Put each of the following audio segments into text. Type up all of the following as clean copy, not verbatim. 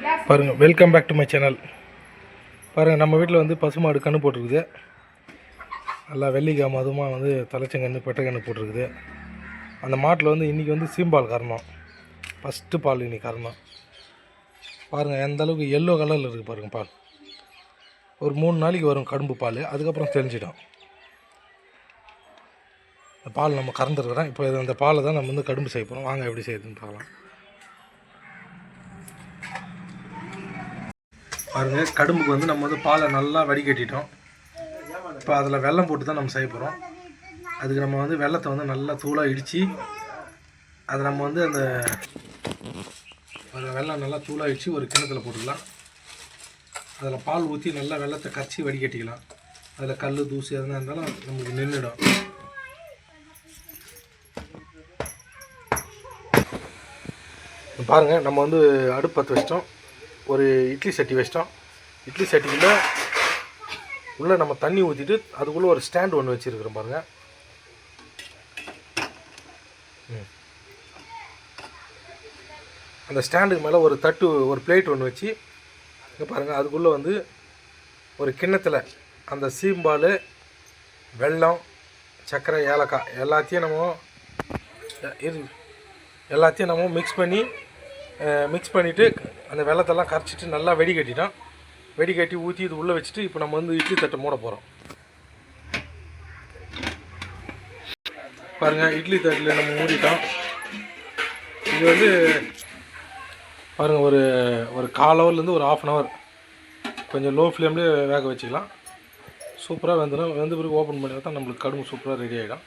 பாருங்கள், welcome back to my channel. பாருங்கள், நம்ம வீட்டில் வந்து பசுமாடு கன்று போட்டிருக்குது. நல்லா வெள்ளிக்காம அதுமாக வந்து தலைச்சங்கன்று பெட்டைக்கன்று போட்டிருக்குது. அந்த மாட்டில் வந்து இன்றைக்கி வந்து சீம்பால் கறணும். ஃபஸ்ட்டு பால் இன்றைக்கி கறணும். பாருங்கள் எந்த அளவுக்கு எல்லோ கலரில் இருக்குது பாருங்கள் பால். ஒரு 3 நாளைக்கு வரும் கடும்பு பால், அதுக்கப்புறம் தெரிஞ்சிடும். இந்த பால் நம்ம கறந்துருக்குறோம். இப்போ அந்த பாலை தான் நம்ம வந்து கடும்பு செய்ய போகிறோம். வாங்க எப்படி செய்யுதுன்னு பார்க்கலாம். பாருங்கள், கடும்புக்கு வந்து நம்ம வந்து பாலை நல்லா வடிகட்டிட்டோம். இப்போ அதில் வெல்லம் போட்டு தான் நம்ம செய்ய போகிறோம். அதுக்கு நம்ம வந்து வெல்லத்தை வந்து நல்லா தூளாக இடித்து அதை நம்ம வந்து அந்த வெல்லம் நல்லா தூளாக இடித்து ஒரு கிணத்துல போட்டுக்கலாம். அதில் பால் ஊற்றி நல்லா வெல்லத்தை கரைச்சி வடிகட்டிக்கலாம். அதில் கல் தூசி எதுனா இருந்தாலும் நமக்கு நின்றுடும். பாருங்கள், நம்ம வந்து அடுப்பு பற்ற வச்சிட்டோம். ஒரு இட்லி சட்டி வச்சிட்டோம். இட்லி சட்டிக்குள்ளே உள்ளே நம்ம தண்ணி ஊற்றிட்டு அதுக்குள்ளே ஒரு ஸ்டாண்ட் ஒன்று வச்சுருக்குறோம் பாருங்கள். அந்த ஸ்டாண்டுக்கு மேலே ஒரு தட்டு, ஒரு பிளேட் ஒன்று வச்சு இங்கே பாருங்கள், அதுக்குள்ளே வந்து ஒரு கிண்ணத்தில் அந்த சீம்பால், வெல்லம், சர்க்கரை, ஏலக்காய் எல்லாத்தையும் நம்ம மிக்ஸ் பண்ணிவிட்டு அந்த வெல்லத்தெல்லாம் கரைச்சிட்டு நல்லா வெடிகட்டிட்டோம். வெடிகட்டி ஊற்றி இது உள்ளே வச்சுட்டு இப்போ நம்ம வந்து இட்லி தட்டை மூட போகிறோம். பாருங்கள், இட்லி தட்டில் நம்ம மூடிட்டோம். இது வந்து பாருங்கள், ஒரு 1/4 ஹவர்லேருந்து ஒரு 1/2 hour கொஞ்சம் லோ ஃப்ளேம்லேயே வேக வச்சுக்கலாம். சூப்பராக வெந்துடும். வெந்த பிறகு ஓப்பன் பண்ணி பார்த்தா நம்மளுக்கு கடும்பு சூப்பராக ரெடி ஆகிடும்.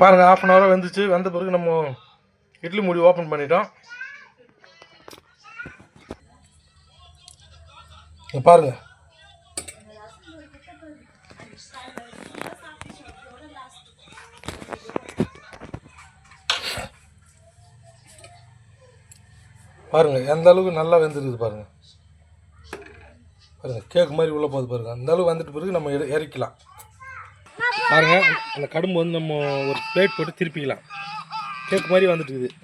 பாருங்கள், 1/2 hour வெந்துச்சு. வெந்த பிறகு நம்ம இட்லி மூடி ஓப்பன் பண்ணிட்டோம். பாருங்கள், பாருங்கள் எந்த அளவுக்கு நல்லா வெந்துருக்குது பாருங்கள். பாருங்கள், கேக் மாதிரி உள்ளே போகுது பாருங்கள். அந்த அளவுக்கு வந்துட்டு பிறகு நம்ம இறக்கலாம். பாருங்கள், அந்த கடும்பு வந்து நம்ம ஒரு பிளேட் போட்டு திருப்பிக்கலாம். கேக் மாதிரி வந்துட்டு இருக்குது.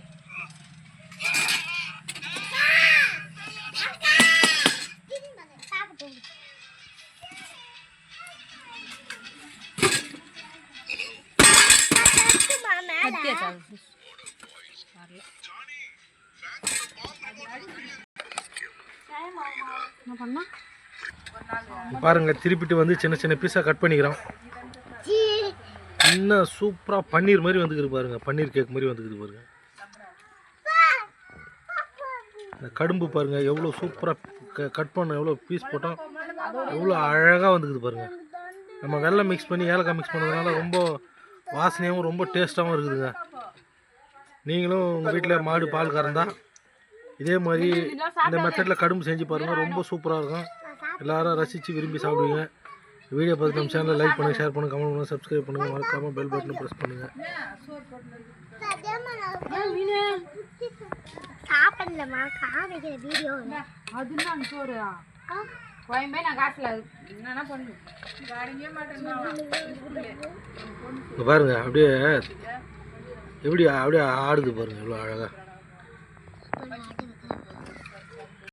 பாருங்க, திருப்பிட்டு வந்து சின்ன சின்ன பீஸாக கட் பண்ணிக்கிறோம். இன்னும் சூப்பராக பன்னீர் மாதிரி வந்துக்குது பாருங்க. பன்னீர் கேக் மாதிரி வந்துக்குது பாருங்க. இந்த கடும்பு பாருங்க எவ்வளோ சூப்பராக கட் பண்ண, எவ்வளோ பீஸ் போட்டோம், எவ்வளோ அழகாக வந்துக்குது பாருங்க. நம்ம வெல்லம் மிக்ஸ் பண்ணி ஏலக்காய் மிக்ஸ் பண்ணதுனால ரொம்ப வாசனையாகவும் ரொம்ப டேஸ்ட்டாகவும் இருக்குதுங்க. நீங்களும் உங்கள் வீட்டில் மாடு பால் கறந்தா இதே மாதிரி இந்த மெத்தடில் கடும்பு செஞ்சு பாருங்கள். ரொம்ப சூப்பராக இருக்கும். எல்லாரும் ரசித்து விரும்பி சாப்பிடுவீங்க. வீடியோ பார்த்து நம்ம சேனலில் லைக் பண்ணுங்கள், ஷேர் பண்ணுங்கள், கமெண்ட் பண்ணுங்கள், சப்ஸ்கிரைப் பண்ணுங்கள். மறக்காமல் பெல் பட்டனை ப்ரெஸ் பண்ணுங்கள். பாருங்க, அப்படியே எப்படி அப்படியே ஆடுது பாருங்க, எவ்வளோ அழகாக.